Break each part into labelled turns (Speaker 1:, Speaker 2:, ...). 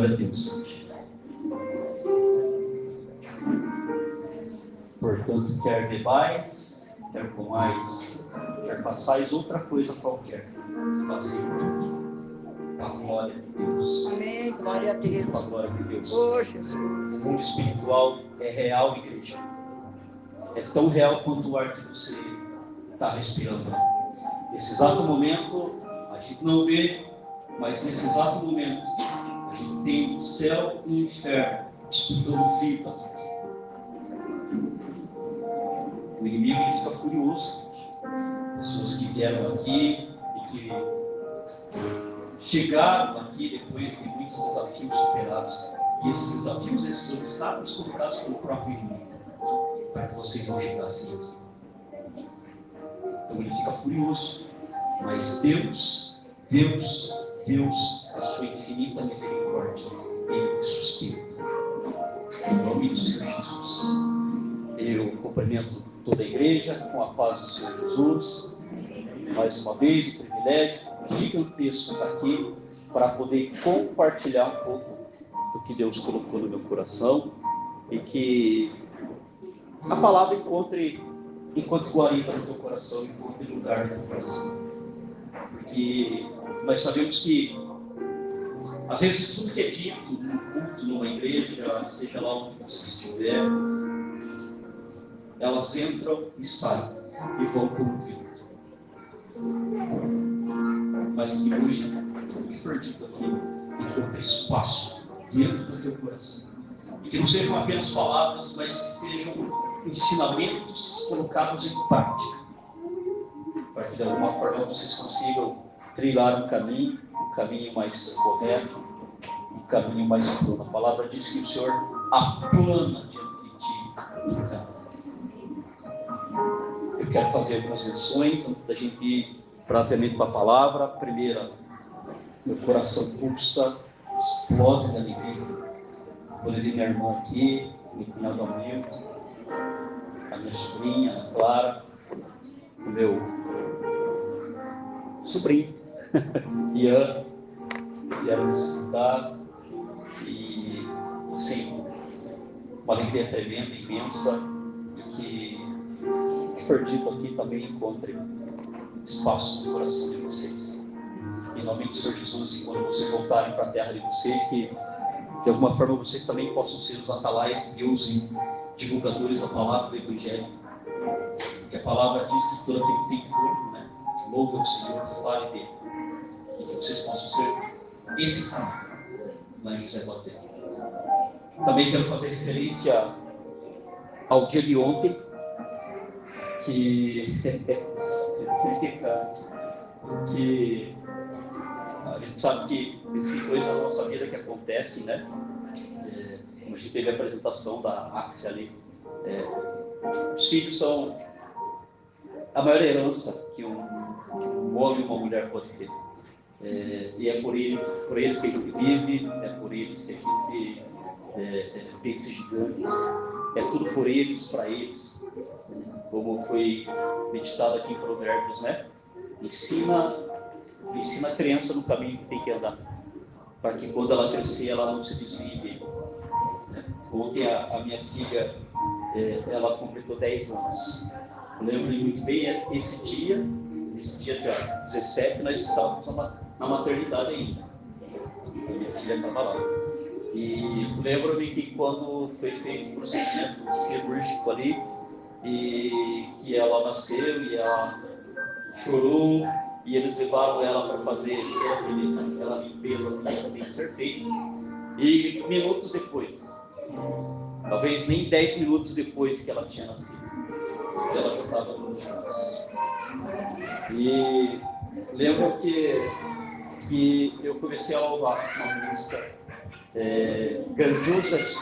Speaker 1: Glória a Deus. Portanto, quer bebais, quer comais, quer façais outra coisa qualquer, fazei tudo para a glória de Deus.
Speaker 2: Amém, glória a Deus.
Speaker 1: Para a glória de Deus.
Speaker 2: Oh, Jesus.
Speaker 1: O mundo espiritual é real, igreja. É tão real quanto o ar que você está respirando. Nesse exato momento, a gente não vê, mas nesse exato momento, a gente tem o céu e o inferno disputando vidas. O inimigo ele fica furioso. Pessoas que vieram aqui e que chegaram aqui depois de muitos desafios superados. E esses desafios, esses obstáculos colocados pelo próprio inimigo, para que vocês não chegassem aqui. Então ele fica furioso. Mas Deus, a sua infinita misericórdia, Ele te sustenta. Em nome do Senhor Jesus. Eu cumprimento toda a igreja com a paz do Senhor Jesus. Mais uma vez, o privilégio gigantesco estar aqui para poder compartilhar um pouco do que Deus colocou no meu coração e que a palavra encontre guarida no teu coração, encontre lugar no teu coração. Porque nós sabemos que às vezes tudo que é dito num culto, numa igreja, seja lá onde você estiver, elas entram e saem e vão como um vento. Mas que hoje tudo que for dito aqui encontre espaço dentro do teu coração. E que não sejam apenas palavras, mas que sejam ensinamentos colocados em prática. Para que de alguma forma vocês consigam trilhar um caminho mais correto, um caminho mais plano. A palavra diz que o Senhor aplana diante de ti o caminho. Eu quero fazer algumas menções antes da gente ir propriamente para a palavra. A primeira, meu coração pulsa, explode de alegria quando eu vi minha irmã aqui, meu cunhado Hamilton, a minha sobrinha, a Clara, o meu sobrinho, Ian, vieram nos visitar e, assim, uma alegria tremenda, imensa, e que o que for dito aqui também encontre espaço no coração de vocês. Em nome do Senhor Jesus, e quando vocês voltarem para a terra de vocês, que de alguma forma vocês também possam ser os atalaias de Deus e divulgadores da palavra do Evangelho. Que a palavra diz que toda tem fôlego, né? Louve ao Senhor, fale dele. E que vocês possam ser esse caminho lá em José Guatemala. Também quero fazer referência ao dia de ontem, que a gente sabe que existem coisas na nossa vida que acontecem, né? Como a gente teve a apresentação da Axia ali, os filhos são a maior herança que um homem e uma mulher pode ter. E é por eles que a gente vive, é por eles que a gente tem esses gigantes, é tudo por eles, para eles. Como foi meditado aqui em Provérbios, né? Ensina a criança no caminho que tem que andar, para que quando ela crescer ela não se desvie dele. Ontem a minha filha, ela completou 10 anos. Eu lembro muito bem, esse dia dia 17, nós estávamos na maternidade ainda. A minha filha estava lá. E lembro-me que quando foi feito o procedimento cirúrgico ali, e que ela nasceu e ela chorou, e eles levaram ela para fazer aquela limpeza que tem que ser feita. E minutos depois, talvez nem 10 minutos depois que ela tinha nascido, ela já estava no braço. E lembro que eu comecei a louvar uma música, Grandiosas.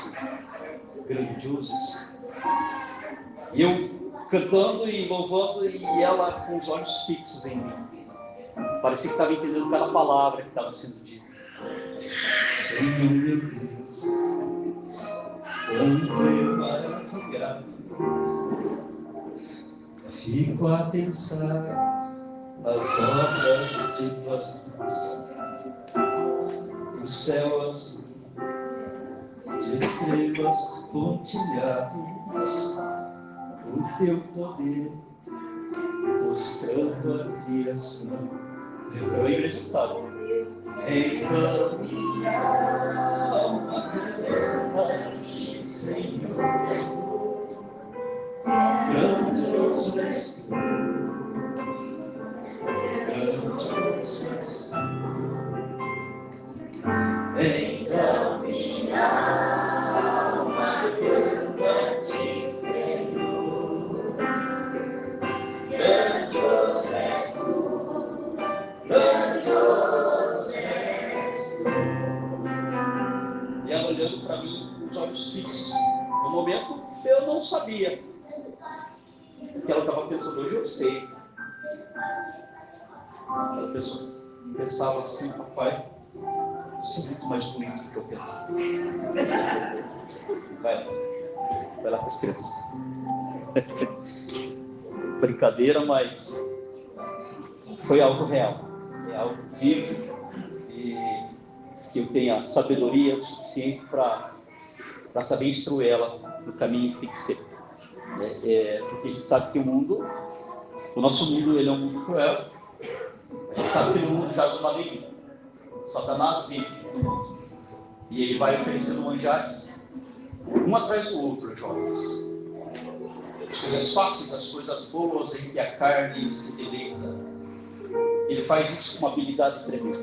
Speaker 1: E eu cantando e louvando, e ela com os olhos fixos em mim. Parecia que estava entendendo cada palavra que estava sendo dita. Senhor meu Deus, quando eu maravilhado, fico a pensar as obras de tuas mãos. O céu azul, estrelas pontilhadas, o teu poder, mostrando a criação. A igreja sabe. Então minha alma canta-te, Senhor, grandioso és tu, grandioso és tu. Então minha alma canta-te, Senhor, grandioso és tu, grandioso és tu. E ela olhando para mim com os olhos fixos. No momento eu não sabia o que ela estava pensando. Hoje eu sei. Ela pensava assim: papai, você é muito mais bonito do que eu penso. Vai lá com as crianças. Brincadeira, mas foi algo real. É algo vivo e que eu tenha sabedoria suficiente para saber instruir ela no caminho que tem que ser. Porque a gente sabe que o nosso mundo, ele é um mundo cruel. A gente sabe que no mundo jaz o maligno. Satanás vive no mundo. E ele vai oferecendo manjares, um atrás do outro, jovens. As coisas fáceis, as coisas boas, em que a carne se deleita. Ele faz isso com uma habilidade tremenda.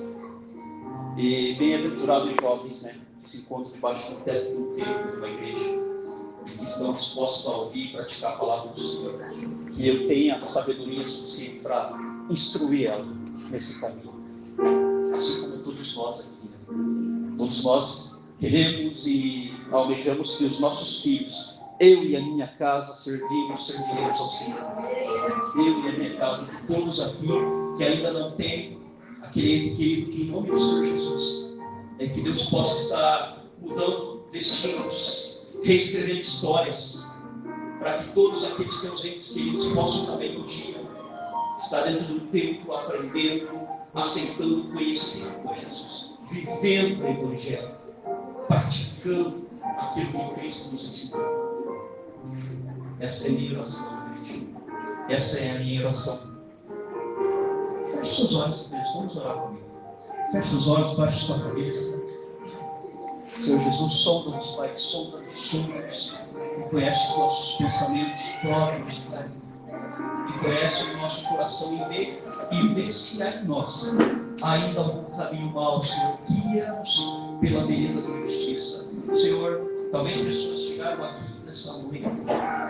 Speaker 1: E bem-aventurados jovens, né, que se encontram debaixo do teto do templo de uma igreja, e que estão dispostos a ouvir e praticar a palavra do Senhor. Que eu tenha sabedoria suficiente para instruir ela nesse caminho. Assim como todos nós aqui, né? Todos nós queremos e almejamos que os nossos filhos, eu e a minha casa, serviremos ao Senhor. Eu e a minha casa, todos aqui que ainda não têm aquele ente querido, que em nome do Senhor Jesus, que Deus possa estar mudando destinos, reescrevendo histórias, para que todos aqueles teus entes queridos possam também um dia estar dentro do templo, aprendendo, aceitando, conhecendo a Jesus, vivendo o Evangelho, praticando aquilo que Cristo nos ensinou. Essa é a minha oração, igreja. Essa é a minha oração. Feche os olhos, Deus, vamos orar comigo. Feche os olhos, baixe sua cabeça. Senhor Jesus, sonda-nos, Pai, sonda-nos, e conhece os nossos pensamentos próprios, Pai, e conhece o nosso coração e vê se há em nós ainda algum caminho mau, Senhor. Guia-nos pela vereda da justiça. Senhor, talvez pessoas chegaram aqui nessa noite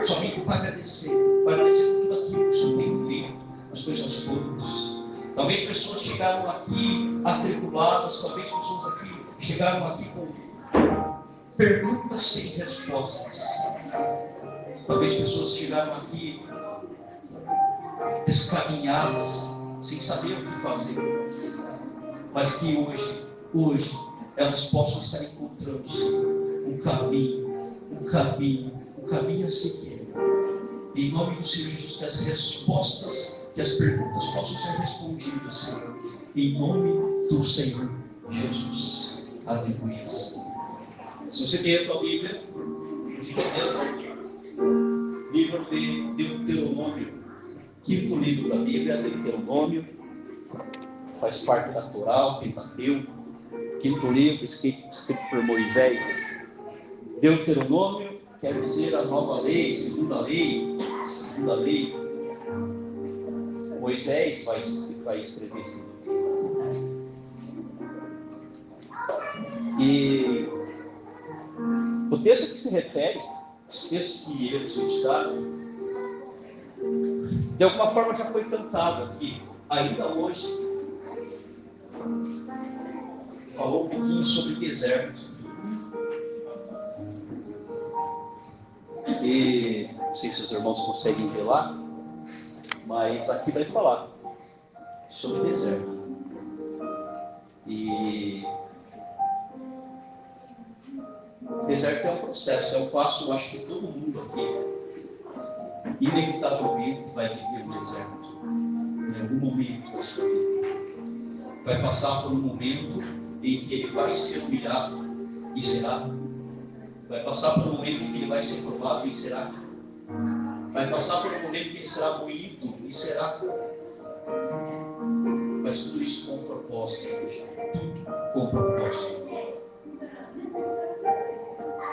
Speaker 1: somente para agradecer por tudo aquilo que o Senhor tem feito, as coisas boas. Talvez pessoas chegaram aqui atribuladas, talvez pessoas aqui chegaram aqui com perguntas sem respostas. Talvez pessoas chegaram aqui descaminhadas, sem saber o que fazer. Mas que hoje, elas possam estar encontrando, Senhor, um caminho a seguir. Em nome do Senhor Jesus, que as respostas, que as perguntas possam ser respondidas, Senhor. Em nome do Senhor Jesus. Aleluia. Se você tem a tua Bíblia, por gentileza, livro de Deuteronômio, quinto livro da Bíblia, Deuteronômio, faz parte da Torá, o Pentateuco, quinto livro, escrito por Moisés. Deuteronômio quer dizer a nova lei, segunda lei. Moisés vai escrever esse livro. E o texto que se refere, os textos que iremos meditar, de alguma forma já foi cantado aqui, ainda hoje. Falou um pouquinho sobre deserto. E não sei se os irmãos conseguem ver lá, mas aqui vai falar sobre deserto. E deserto é um processo, é um passo, eu acho que todo mundo aqui inevitavelmente vai viver no deserto em algum momento da sua vida. Vai passar por um momento em que ele vai ser humilhado e será Vai passar por um momento em que ele vai ser provado e será. Vai passar por um momento em que ele será moído e será. Mas tudo isso com propósito, igreja. Tudo com propósito.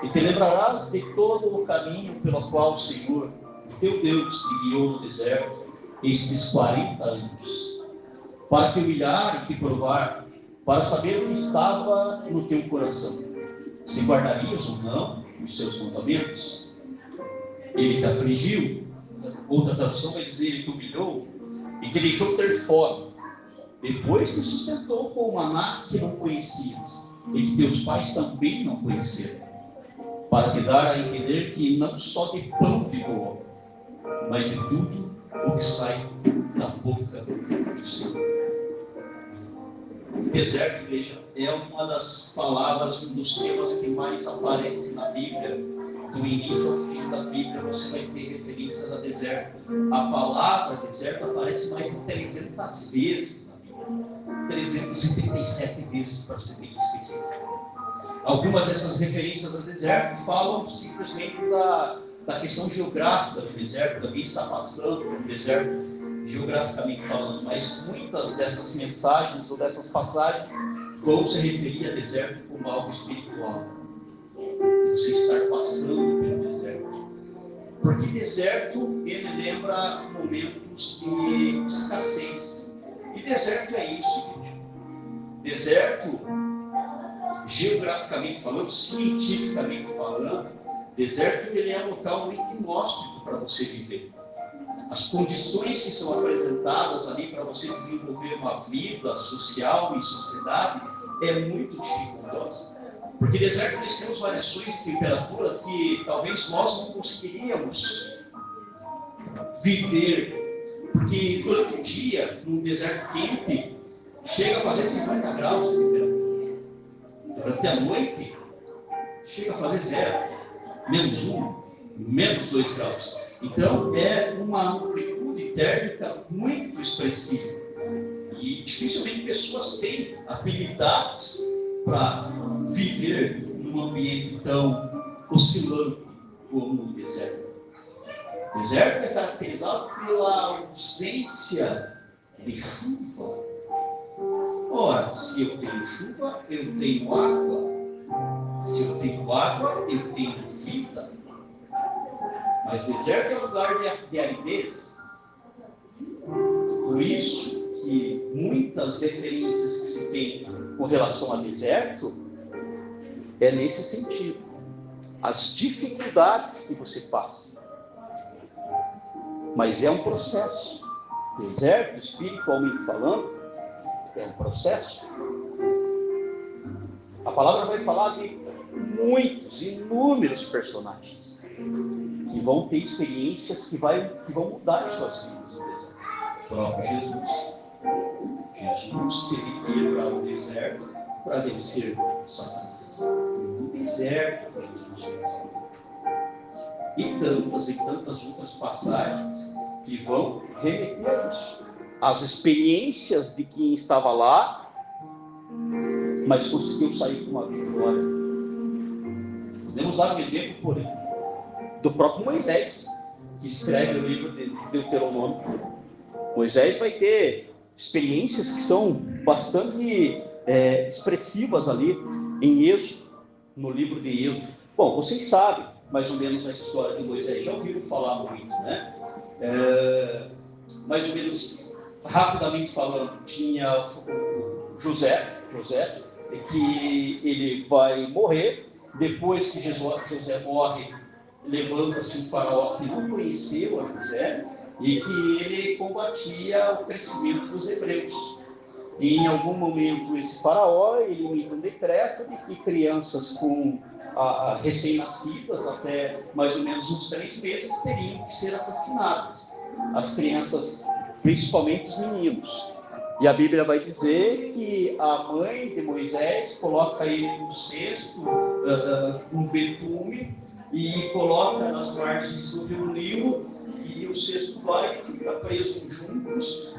Speaker 1: E te lembrarás de todo o caminho pelo qual o Senhor, teu Deus, te guiou no deserto estes 40 anos, para te humilhar e te provar, para saber o que estava no teu coração, se guardarias ou não os seus mandamentos. Ele te afligiu, outra tradução vai dizer, ele te humilhou e te deixou ter fome. Depois te sustentou com o maná que não conhecias e que teus pais também não conheceram, para te dar a entender que não só de pão vive o homem, mas de tudo o que sai da boca do Senhor. Deserto, igreja, é uma das palavras, um dos temas que mais aparece na Bíblia. Do início ao fim da Bíblia você vai ter referências a deserto. A palavra deserto aparece mais de 300 vezes na Bíblia. 337 vezes, para ser bem específico. Algumas dessas referências a deserto falam simplesmente da questão geográfica do deserto, alguém está passando por um deserto geograficamente falando, mas muitas dessas mensagens ou dessas passagens vão se referir a deserto como algo espiritual. Você estar passando pelo deserto. Porque deserto, ele lembra momentos de escassez. E deserto é isso, gente. Deserto, geograficamente falando, cientificamente falando, deserto ele é um local muito inóspito para você viver. As condições que são apresentadas ali para você desenvolver uma vida social e sociedade é muito dificultosa. Porque deserto nós temos variações de temperatura que talvez nós não conseguiríamos viver. Porque durante o dia, num deserto quente, chega a fazer 50 graus de temperatura. Durante a noite, chega a fazer 0, menos 1, menos 2 graus. Então, é uma amplitude térmica muito expressiva. E dificilmente pessoas têm habilidades para viver num ambiente tão oscilante como o deserto. O deserto é caracterizado pela ausência de chuva. Ora, se eu tenho chuva, eu tenho água. Se eu tenho água, eu tenho vida. Mas deserto é lugar de aridez. Por isso que muitas referências que se tem com relação a deserto é nesse sentido. As dificuldades que você passa. Mas é um processo. Deserto, espiritualmente falando, é um processo. A palavra vai falar de muitos, inúmeros personagens que vão ter experiências que vão mudar as suas vidas. O próprio Jesus. Jesus teve que ir para o deserto para vencer Satanás. No deserto que Jesus venceu. E tantas outras passagens que vão remeter a isso. As experiências de quem estava lá, mas conseguiu sair com uma vitória. Podemos dar um exemplo, porém, do próprio Moisés, que escreve o livro de Deuteronômio. Moisés vai ter experiências que são bastante expressivas ali em Êxodo, no livro de Êxodo. Bom, vocês sabem mais ou menos a história de Moisés, já ouviram falar muito, né? Mais ou menos, rapidamente falando, tinha José, que ele vai morrer. Depois que José morre, levanta-se um faraó que não conheceu a José e que ele combatia o crescimento dos hebreus. E em algum momento esse faraó ele emite um decreto de que crianças com recém-nascidas até mais ou menos uns 3 meses teriam que ser assassinadas. As crianças, principalmente os meninos. E a Bíblia vai dizer que a mãe de Moisés coloca ele num cesto com betume e coloca nas margens do rio Nilo, e o cesto vai e fica preso em juncos,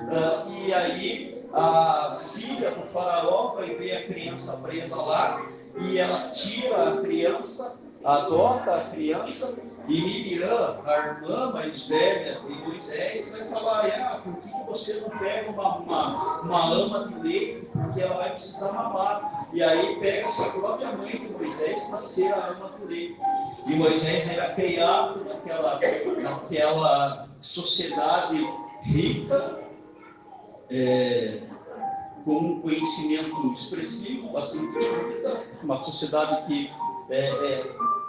Speaker 1: e aí a filha do faraó vai ver a criança presa lá, e ela tira a criança adota a criança, e Miriam, a irmã mais velha de Moisés, vai falar: por que você não pega uma ama de leite, porque ela vai precisar mamar? E aí pega essa própria mãe de Moisés para ser a ama de leite. E Moisés era criado naquela sociedade rica, com um conhecimento expressivo, assim, uma sociedade que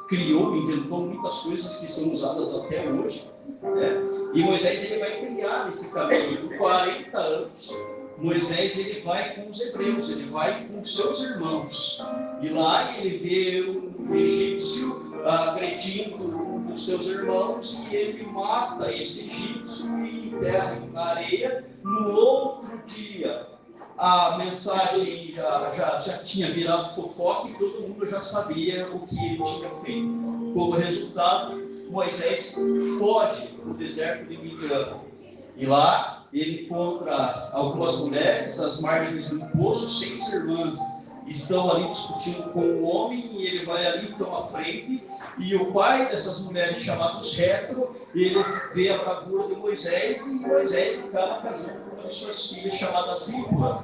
Speaker 1: criou, inventou muitas coisas que são usadas até hoje, né? E Moisés ele vai criar esse caminho. Por 40 anos, Moisés ele vai com os hebreus, ele vai com os seus irmãos. E lá ele vê um egípcio agredindo um dos seus irmãos, e ele mata esse egípcio e enterra na areia. No outro dia, a mensagem já tinha virado fofoca e todo mundo já sabia o que ele tinha feito. Como resultado, Moisés foge para o deserto de Midian. E lá ele encontra algumas mulheres às margens do poço, 6 irmãs estão ali discutindo com o homem, e ele vai ali então à frente, e o pai dessas mulheres, chamado Jetro, ele vê a bravura de Moisés, e Moisés acaba casando com uma de suas filhas, chamada Zípora.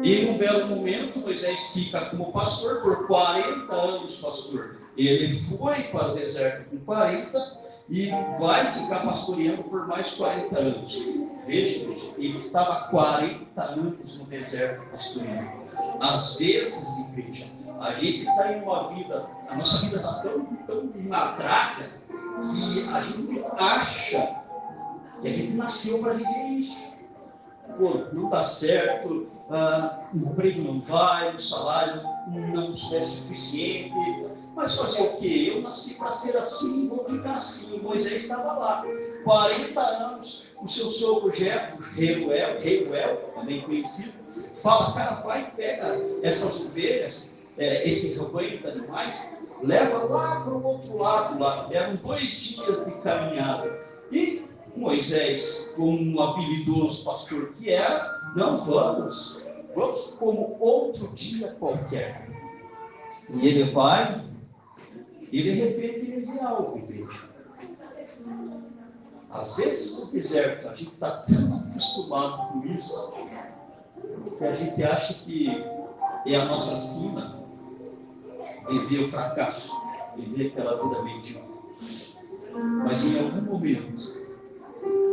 Speaker 1: E num belo momento, Moisés fica como pastor por 40 anos, pastor. Ele foi para o deserto com 40 e vai ficar pastoreando por mais 40 anos. Veja, ele estava 40 anos no deserto pastoreando. Às vezes, igreja, a gente está em uma vida, a nossa vida está tão na draga, que a gente acha que a gente nasceu para viver isso. Pô, não dá certo, o emprego não vai, o salário não é suficiente, mas fazer o quê? Eu nasci para ser assim, vou ficar assim. Moisés estava lá, 40 anos, o seu sogro Jetro, Reuel, também conhecido, fala: cara, vai, pega essas ovelhas, esse rebanho de animais, leva lá para o outro lado, lá. Eram 2 dias de caminhada. E Moisés, como um habilidoso pastor que era: não, vamos como outro dia qualquer. E ele vai, e de repente ele vê algo, igreja. Às vezes no deserto a gente está tão acostumado com isso, que a gente acha que é a nossa sina viver o fracasso, viver aquela vida medíocre. Mas em algum momento,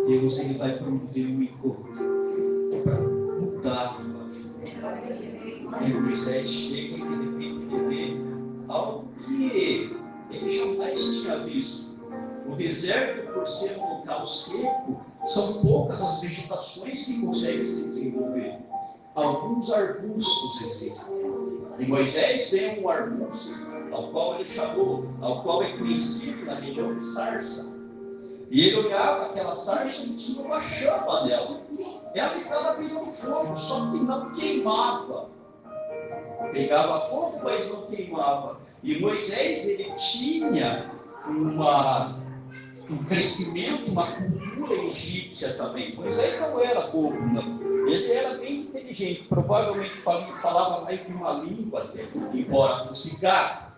Speaker 1: Deus ele vai promover um encontro para mudar a tua vida. E Moisés chega e de repente ele vê algo que ele jamais tinha visto. O deserto, por ser um local seco, são poucas as vegetações que conseguem se desenvolver. Alguns arbustos existem. E Moisés tem um arbusto, ao qual é conhecido na região de sarça. E ele olhava aquela sarça e tinha uma chama nela. Ela estava pegando fogo, só que não queimava. Pegava fogo, mas não queimava. E Moisés, ele tinha um crescimento, uma cultura egípcia também. Moisés não era bobo, não. Ele era bem inteligente, provavelmente falava mais de uma língua, embora fosse gago,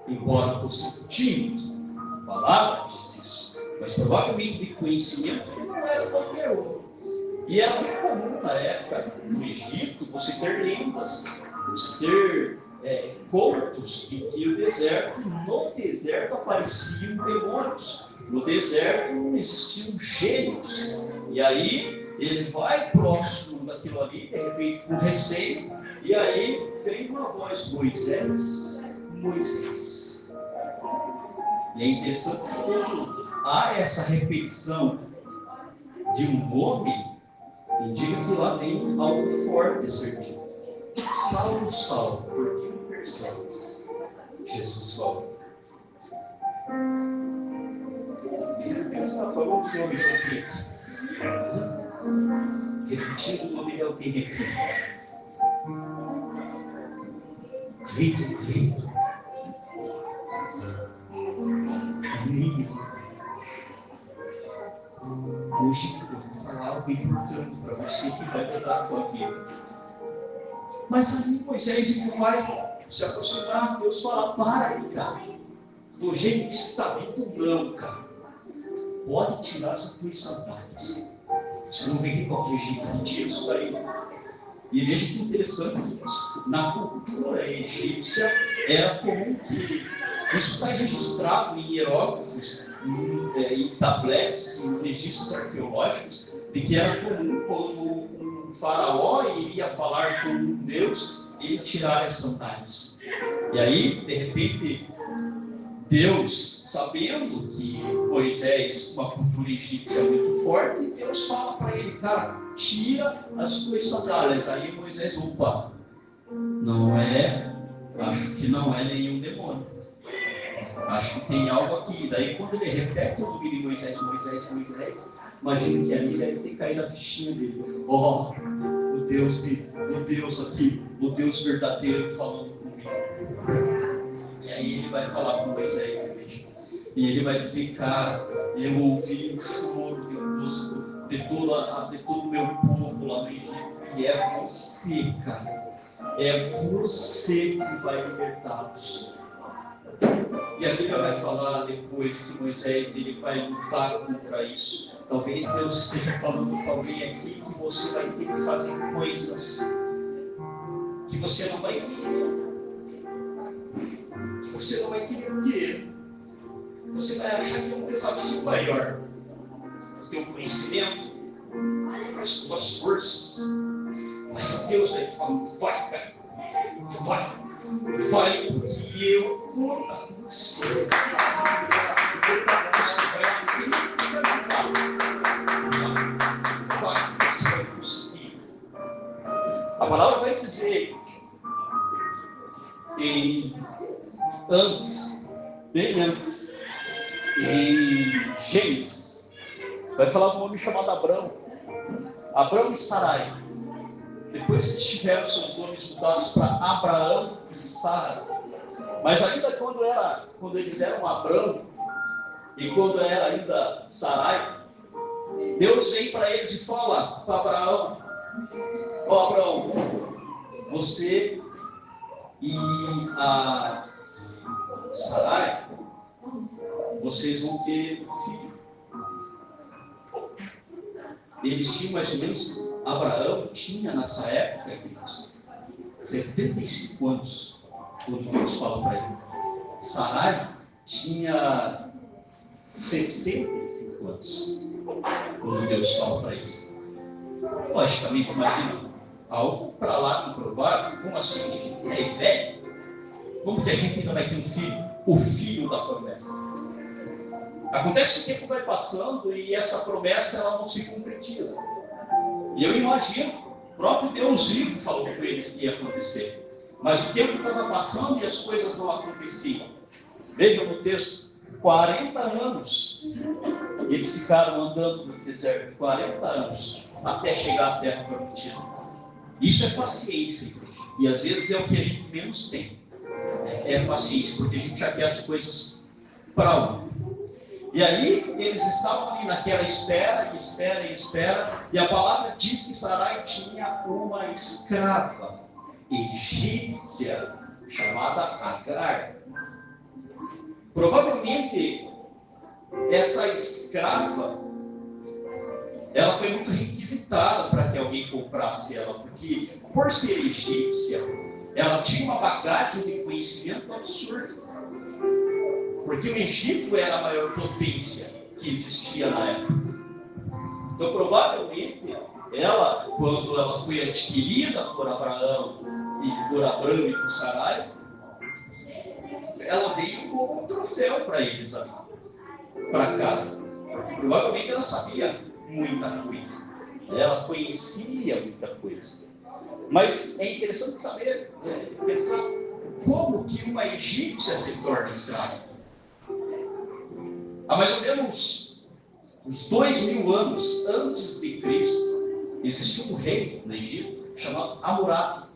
Speaker 1: embora fosse tímido. A palavra diz isso. Mas provavelmente de conhecimento ele não era qualquer um. E era muito comum na época, no Egito, você ter lendas, você ter contos em que no deserto apareciam demônios. No deserto existiam gênios. E aí ele vai próximo daquilo ali, de repente com receio, e aí vem uma voz: Moisés, Moisés. E é interessante que quando há essa repetição de um nome, indica que lá vem algo forte a ser dito. Saulo, Saulo, por que me persegues? Jesus falou. Deus está falando o nome de alguém. Repetindo o nome de alguém. Grito. Menino. Hoje eu vou falar algo importante para você que vai mudar a tua vida. Mas ali Moisés ele vai se aproximar, Deus fala: para aí, cara.
Speaker 2: do jeito que está vindo, não, cara. Pode tirar as tuas sandálias. Você não vem de qualquer jeito, que tira isso daí. E veja que interessante isso. Na cultura egípcia, era comum que isso está registrado em hieróglifos, em tabletes, em registros arqueológicos, de que era comum quando um faraó iria falar com um deus, ele tirar as sandálias. E aí, de repente, Deus, sabendo que Moisés, uma cultura egípcia muito forte, Deus fala para ele, cara, tira as tuas sandálias. Aí Moisés, opa, não é, acho que não é nenhum demônio. Acho que tem algo aqui. Daí quando ele repete o nome de Moisés, imagino que ali deve ter caído a fichinha dele. Ó, o Deus aqui, o Deus verdadeiro falando comigo. E aí ele vai falar com Moisés, e ele vai dizer, cara, eu ouvi o choro de todo o meu povo lá no Egito, e é você, cara, é você que vai libertá-los. E a Bíblia vai falar depois que Moisés ele vai lutar contra isso. Talvez Deus esteja falando com alguém aqui que você vai ter que fazer coisas que você não vai querer. Que você não vai querer o quê? Você vai achar que é um desafio maior. O teu conhecimento, as tuas forças. Mas Deus vai te falar, vai, cara. Vai, porque eu vou dar você. Você vai conseguir. A palavra vai dizer bem antes, em Gênesis, vai falar de um homem chamado Abrão e Sarai. Depois que eles tiveram seus nomes mudados para Abraão e Sara. Mas ainda quando eles eram Abrão e quando era ainda Sarai, Deus vem para eles e fala para Abraão: ó Abraão, você e a Sarai, vocês vão ter um filho. Eles tinham mais ou menos, Abraão tinha nessa época, 75 anos, quando Deus fala para ele. Sarai tinha 65 anos, quando Deus fala para eles. Logicamente, imagina, algo para lá improvável, como assim? A gente é velho. Como que a gente ainda vai ter um filho? O filho da promessa. Acontece que o tempo vai passando e essa promessa ela não se concretiza. E eu imagino, o próprio Deus vivo falou com eles que ia acontecer. Mas o tempo estava passando e as coisas não aconteciam. Vejam no texto, 40 anos eles ficaram andando no deserto, 40 anos, até chegar à terra prometida. Isso é paciência, igreja. E às vezes é o que a gente menos tem. É paciência, porque a gente já quer as coisas para ontem. E aí, eles estavam ali naquela espera, e a palavra diz que Sarai tinha uma escrava egípcia, chamada Agar. Provavelmente, essa escrava, ela foi muito requisitada para que alguém comprasse ela, porque, por ser egípcia, ela tinha uma bagagem de conhecimento absurda. Porque o Egito era a maior potência que existia na época. Então, provavelmente, ela, quando ela foi adquirida por Abraão e por Sarai, ela veio como um troféu para eles ali, para casa. Porque provavelmente ela sabia muita coisa. Ela conhecia muita coisa. Mas é interessante saber, pensar como que uma egípcia se torna escrava. Há mais ou menos uns 2000 anos antes de Cristo, existiu um rei no Egito chamado Hammurabi.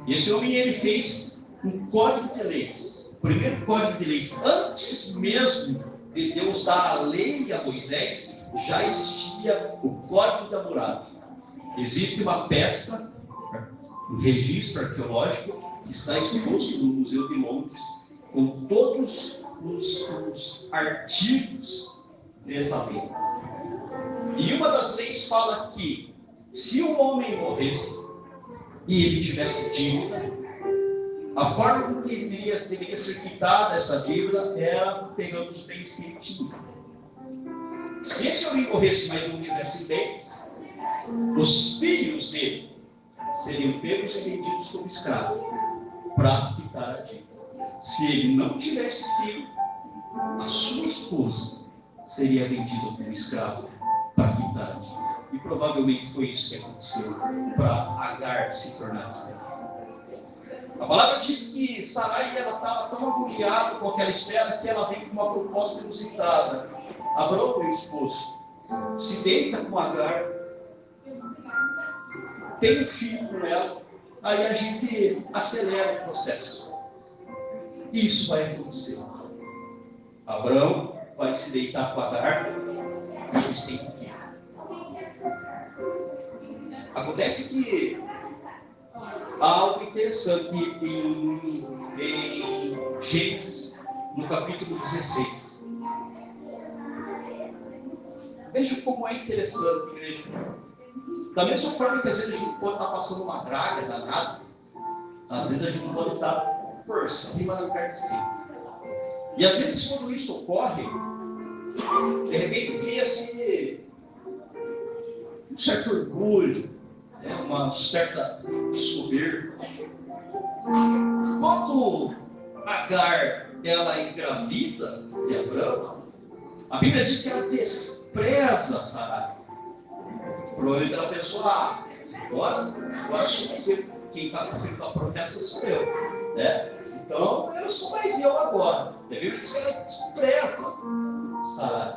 Speaker 2: E esse homem ele fez um código de leis. O primeiro código de leis, antes mesmo de Deus dar a lei a Moisés, já existia o código de Hammurabi. Existe uma peça, um registro arqueológico, que está exposto no Museu de Londres, com todos os artigos dessa lei.
Speaker 1: E uma das leis fala que se o homem morresse e ele tivesse dívida, a forma como deveria ser quitada essa dívida era pegando os bens que ele tinha. Se esse homem morresse, mas não tivesse bens, os filhos dele seriam pegos e vendidos como escravos para quitar a dívida. Se ele não tivesse filho, a sua esposa seria vendida como escravo para quitar a dívida. E provavelmente foi isso que aconteceu para Agar se tornar escrava. A palavra diz que Sarai estava tão agoniada com aquela espera que ela vem com uma proposta inusitada. Abrão, meu esposo, se deita com Agar, tem um filho com ela, aí a gente acelera o processo. Isso vai acontecer. Abrão vai se deitar com Agar e eles têm um filho. Acontece que há algo interessante em Gênesis, no capítulo 16. Veja como é interessante, igreja. Da mesma forma que às vezes a gente pode estar passando uma draga danada, às vezes a gente pode estar por cima da carniceira. E às vezes quando isso ocorre, de repente cria-se um certo orgulho, uma certa soberba. Quando Agar ela engravida de Abrão, a Bíblia diz que ela despreza Sarai. Provavelmente ela pensou, agora sou mais eu. Quem está no filho da promessa sou eu. Né? Então eu sou mais eu agora. A Bíblia diz que ela despreza Sarai.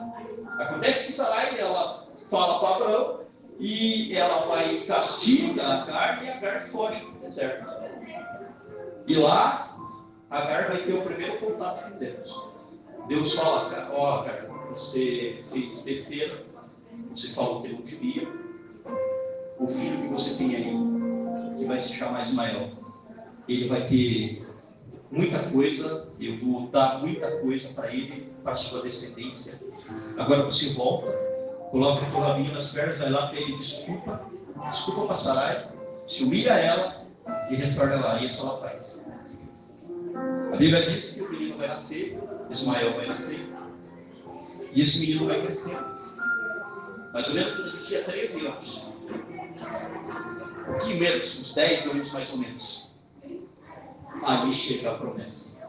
Speaker 1: Acontece que Sarai ela fala para Abrão e ela vai castiga Agar e Agar foge para o deserto. E lá Agar vai ter o primeiro contato com Deus. Deus fala, Agar, você fez besteira, você falou que não devia. O filho que você tem aí, que vai se chamar Ismael, ele vai ter muita coisa, eu vou dar muita coisa para ele, para a sua descendência. Agora você volta, coloca o rabinho nas pernas, vai lá, pede desculpa para Sarai, se humilha ela e retorna lá. E isso ela faz. A Bíblia diz que o menino vai nascer, Ismael vai nascer, e esse menino vai crescendo. Mais ou menos quando ele tinha 13 anos. Um pouquinho menos, uns 10 anos mais ou menos. Ali chega a promessa.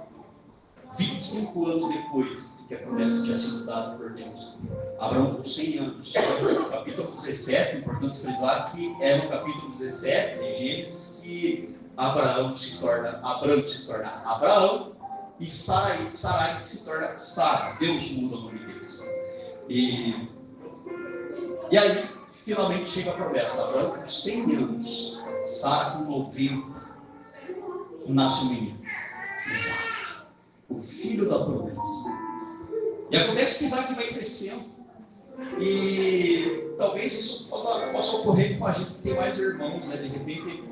Speaker 1: 25 anos depois de que a promessa tinha sido dada por Deus. Abraão com 100 anos. Capítulo 17, importante frisar que é no capítulo 17 de Gênesis que Abraão se torna Abraão e Sarai se torna Sara. Deus muda o nome deles. E aí, finalmente chega a promessa. Abraão com 100 anos, Sara com 90. Nasce um menino, Isaac, o filho da promessa. E acontece que Isaac vai crescendo. E talvez isso possa ocorrer com a gente que tem mais irmãos, né? De repente,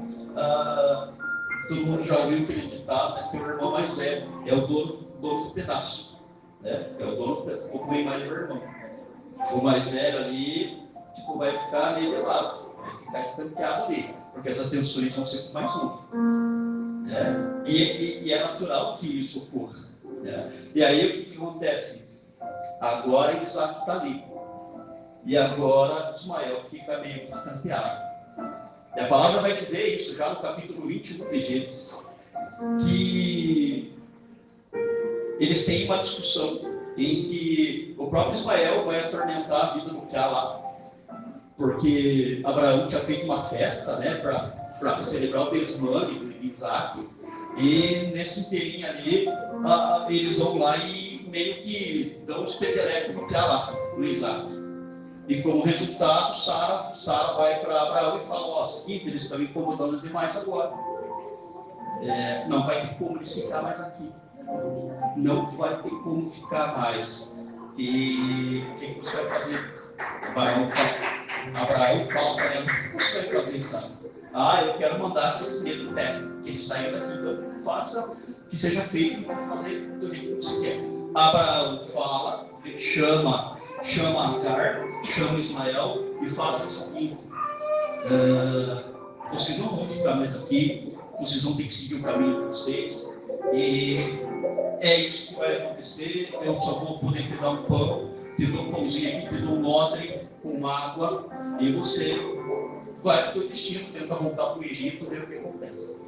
Speaker 1: todo mundo já ouviu aquele ditado, né? Que o irmão mais velho é o dono do pedaço. Né? É o dono do comer mais do irmão. O mais velho ali, vai ficar meio de lado, vai ficar escanteado ali, porque as atenções vão ser mais novo. E é natural que isso ocorra. E aí o que acontece? Agora Isaac está ali. E agora Ismael fica meio que escanteado. E a palavra vai dizer isso já no capítulo 21 de Gênesis, que eles têm uma discussão em que o próprio Ismael vai atormentar a vida do Piá lá, porque Abraão tinha feito uma festa, né, para celebrar o desmame de Isaac, e nesse inteirinho ali, eles vão lá e meio que dão os petelecos no Piá lá, no Isaac. E como resultado, Sara vai para Abraão e fala, seguinte, eles estão incomodando demais agora. Não vai ter como eles ficar mais aqui. Não vai ter como ficar mais. E o que você vai fazer? Abraão fala para ela, o que você vai fazer, Sara? Eu quero mandar aqueles negros que eles saiam daqui, então faça que seja feito e vamos fazer do jeito que você quer.
Speaker 2: Abraão fala, chama Agar, chama Ismael e faz o seguinte: vocês não vão ficar mais aqui, vocês vão ter que seguir o caminho de vocês, e é isso que vai acontecer. Eu só vou poder te dar um pão, te dou um pãozinho aqui, te dou um odre com água, e você vai para o teu destino, tenta voltar para o Egito, ver o que acontece.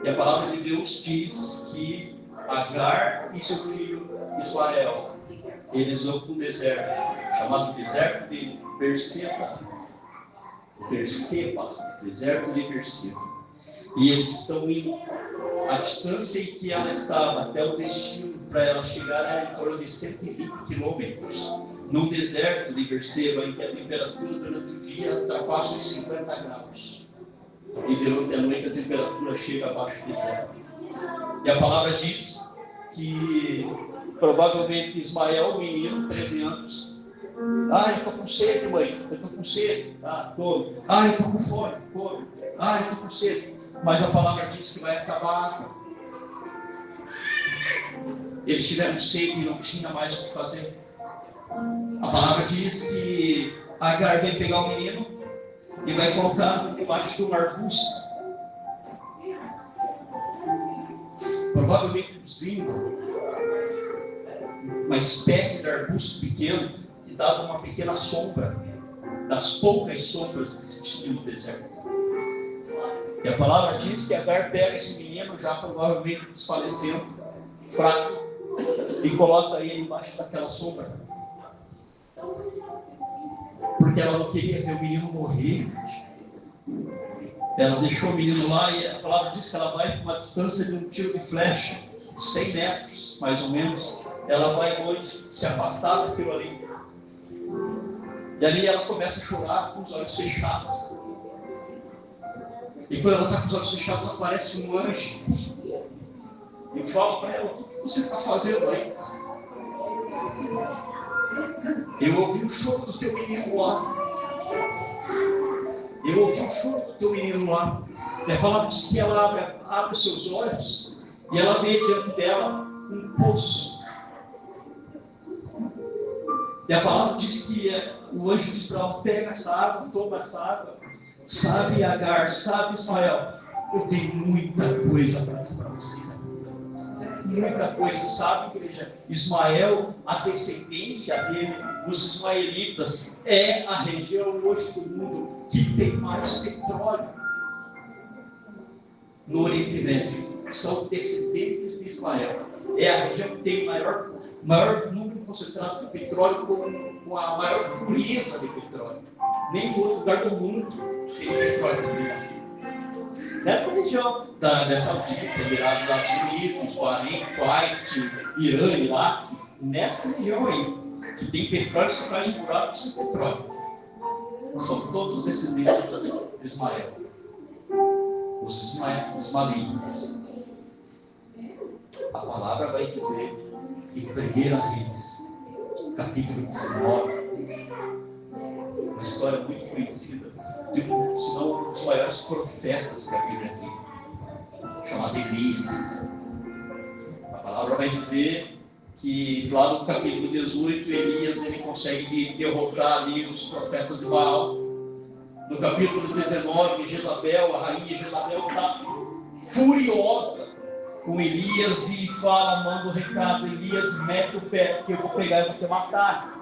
Speaker 2: E a palavra de Deus diz que Agar e seu filho Ismael, eles vão para um deserto, chamado deserto de Berseba, deserto de Berseba. E eles estão indo, a distância em que ela estava até o destino para ela chegar era em torno de 120 quilômetros, num deserto de Berseba, em que a temperatura durante o dia ultrapassa os 50 graus. E durante a noite a temperatura chega abaixo de zero. E a palavra diz que provavelmente Ismael, um menino, 13 anos, eu estou com sede, mãe, eu estou com sede, tome. Eu estou com fome, come. Eu estou com sede. Mas a palavra diz que vai acabar a água. Eles tiveram sede e não tinha mais o que fazer. A palavra diz que Agar vem pegar o menino e vai colocar debaixo de um arbusto. Provavelmente um zimbro, uma espécie de arbusto pequeno que dava uma pequena sombra das poucas sombras que se tinham no deserto. E a palavra diz que Agar pega esse menino, já provavelmente desfalecendo, fraco, e coloca ele embaixo daquela sombra. Porque ela não queria ver o menino morrer. Ela deixou o menino lá e a palavra diz que ela vai para uma distância de um tiro de flecha, 100 metros, mais ou menos. Ela vai longe, se afastar daquilo ali. E ali ela começa a chorar com os olhos fechados. E quando ela está com os olhos fechados, aparece um anjo. E fala para ela: o que você está fazendo aí? Eu ouvi o choro do teu menino lá. Eu ouvi o choro do teu menino lá. E a palavra diz que ela abre os seus olhos e ela vê diante dela um poço. E a palavra diz que o anjo diz para ela: pega essa água, toma essa água. Sabe, Agar, sabe, Ismael, eu tenho muita coisa para vocês. Muita coisa, sabe, igreja? Ismael, a descendência dele, os ismaelitas, é a região hoje do mundo que tem mais petróleo no Oriente Médio. São descendentes de Ismael. É a região que tem maior número concentrado de petróleo, com a maior pureza de petróleo. Nenhum outro lugar do mundo tem petróleo puro. Nessa região da Arábia Saudita, Emirados Árabes Unidos, Bahrein, Kuwait, Irã, Iraque, nessa região aí, que tem petróleo, se faz um buraco sem petróleo. São todos descendentes de Ismael. Os ismaelitas. A palavra vai dizer em 1 Reis, capítulo 19, uma história muito conhecida de um dos maiores profetas que a Bíblia tem, chamado Elias. A palavra vai dizer que lá no capítulo 18, Elias ele consegue derrotar ali os profetas de Baal. No capítulo 19, Jezabel, a rainha Jezabel está furiosa com Elias e manda o recado: Elias, mete o pé, que eu vou pegar e vou te matar.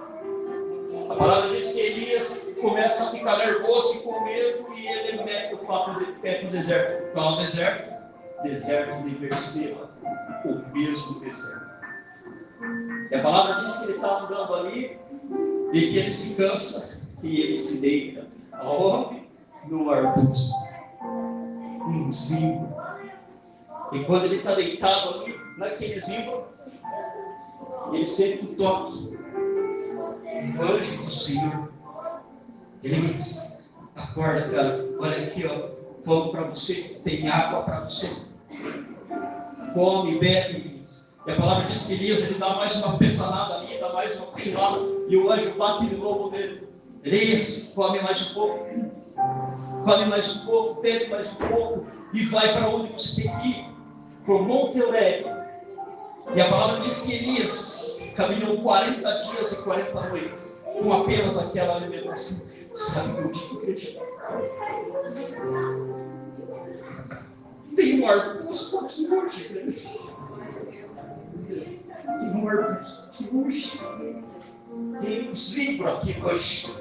Speaker 2: A palavra diz que Elias começa a ficar nervoso e com medo, e ele mete o pé no deserto. Qual é o deserto? Deserto de Berseba, o mesmo deserto. E a palavra diz que ele está andando ali e que ele se cansa e ele se deita. Aonde? No arbusto, um zimbro. E quando ele está deitado ali, naquele zimbro, ele sente um toque. O anjo do Senhor. Ele diz: acorda, cara, olha aqui, ó, pão para você, tem água para você. Come, bebe. E a palavra diz que Elias ele dá mais uma pestanada ali, dá mais uma cochilada, e o anjo bate de novo nele. Elias, come mais um pouco. Come mais um pouco, bebe mais um pouco, e vai para onde você tem que ir. Para o Monte Oreb.
Speaker 1: E a palavra diz que Elias caminhou 40 dias e 40 noites com apenas aquela alimentação. Sabe o que igreja? Tem um arbusto aqui hoje, igreja. Tem um arbusto aqui hoje. Tem uns livros aqui hoje.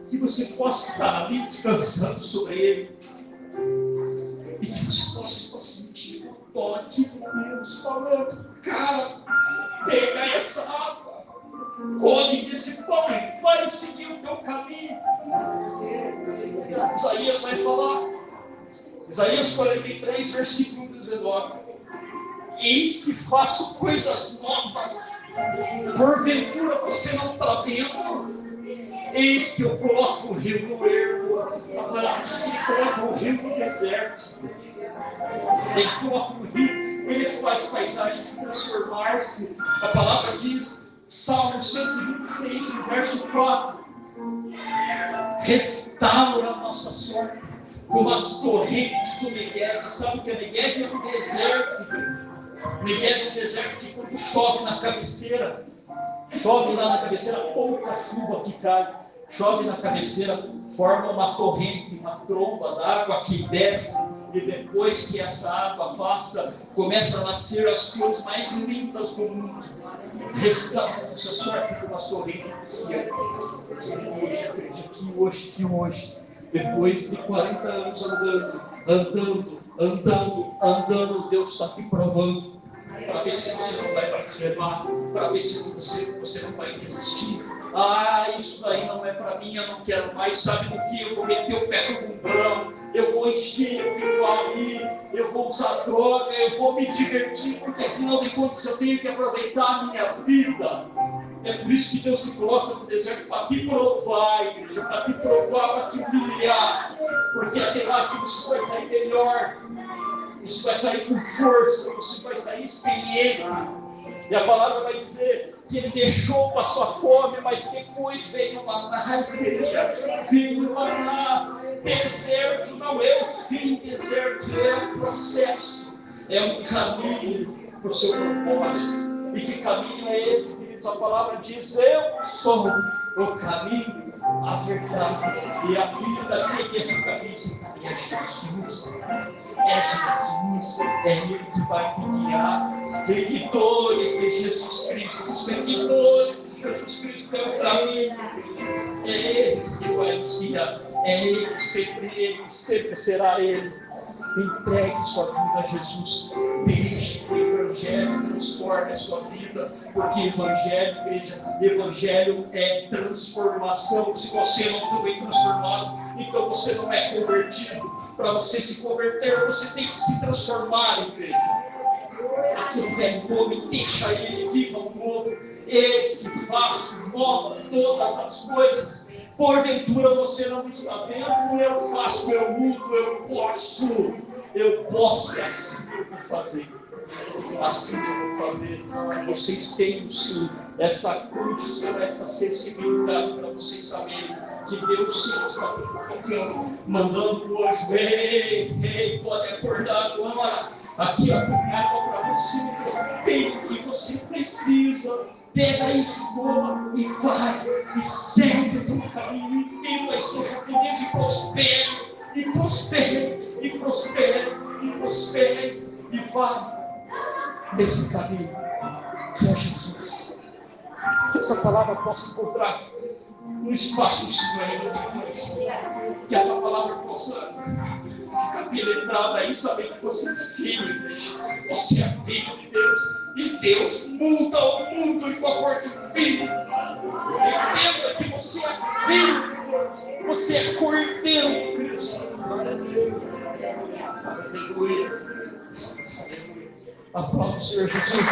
Speaker 1: Que você possa estar ali descansando sobre ele. E que você possa sentir o toque de Deus falando: cara, pega essa água, come desse pão e vai seguir o teu caminho. Isaías vai falar, Isaías 43, versículo 19: eis que faço coisas novas, porventura você não está vendo? Eis que eu coloco o rio no ermo. A palavra diz que ele coloca o rio no deserto. Ele coloca o rio, ele faz paisagens transformar-se. A palavra diz, Salmo 126, no verso 4: restaura a nossa sorte como as torrentes do Neguev. Sabe o que é Neguev? É um deserto. Neguev é um deserto que quando chove na cabeceira, chove lá na cabeceira, pouca chuva que cai, chove na cabeceira, forma uma torrente, uma tromba d'água que desce, e depois que essa água passa, começa a nascer as flores mais lindas do mundo. Restaura a sua sorte como as torrentes de Sião. Que hoje, depois de 40 anos andando, Deus está te provando, para ver se você não vai blasfemar, para ver se você não vai desistir. Isso daí não é para mim, eu não quero mais. Sabe do que? Eu vou meter o pé no bundão, eu vou encher o pirual ali, eu vou usar droga, eu vou me divertir, porque afinal de contas eu tenho que aproveitar a minha vida. É por isso que Deus te coloca no deserto, para te provar, igreja, para te provar, para te humilhar, porque até lá que você vai sair melhor, você vai sair com força, você vai sair experiente. E a palavra vai dizer que ele deixou para sua fome, mas depois veio o maná, igreja. Veio o maná. Deserto não é o fim, deserto é um processo, é um caminho para o seu propósito. E que caminho é esse, queridos? A palavra diz: eu sou o caminho, a verdade e a vida. Quem é esse caminho? Esse caminho é Jesus. É Jesus, é Ele que vai te guiar. Seguidores de Jesus Cristo, seguidores de Jesus Cristo é o caminho. É Ele que vai nos guiar. É Ele sempre será Ele. Entregue sua vida a Jesus. Deixe que o Evangelho transforme a sua vida. Porque Evangelho é transformação. Se você não foi transformado, então você não é convertido. Para você se converter, você tem que se transformar, igreja. Aquele velho homem, deixa ele, viva o novo. Eis que faço nova todas as coisas. Porventura você não está vendo, eu faço, eu mudo, eu posso, e assim eu vou fazer. Assim eu vou fazer. Vocês têm sim essa condição, essa sensibilidade para vocês saberem que Deus sim está tocando, mandando o anjo: ei, pode acordar agora. Aqui eu tenho água para você, tem o que você precisa. Pega isso, toma e vai, e segue o teu caminho, e viva, e seja feliz, e prospere, e vai nesse caminho que é Jesus. Que essa palavra possa encontrar um espaço estranho de coração, que essa palavra possa ficar penetrada aí, saber que você é filho, igreja. Você é filho de Deus, e Deus muda o mundo em favor do filho. Entenda que você é filho, você é cordeiro de Cristo. Aleluia. Aplauda o Senhor Jesus.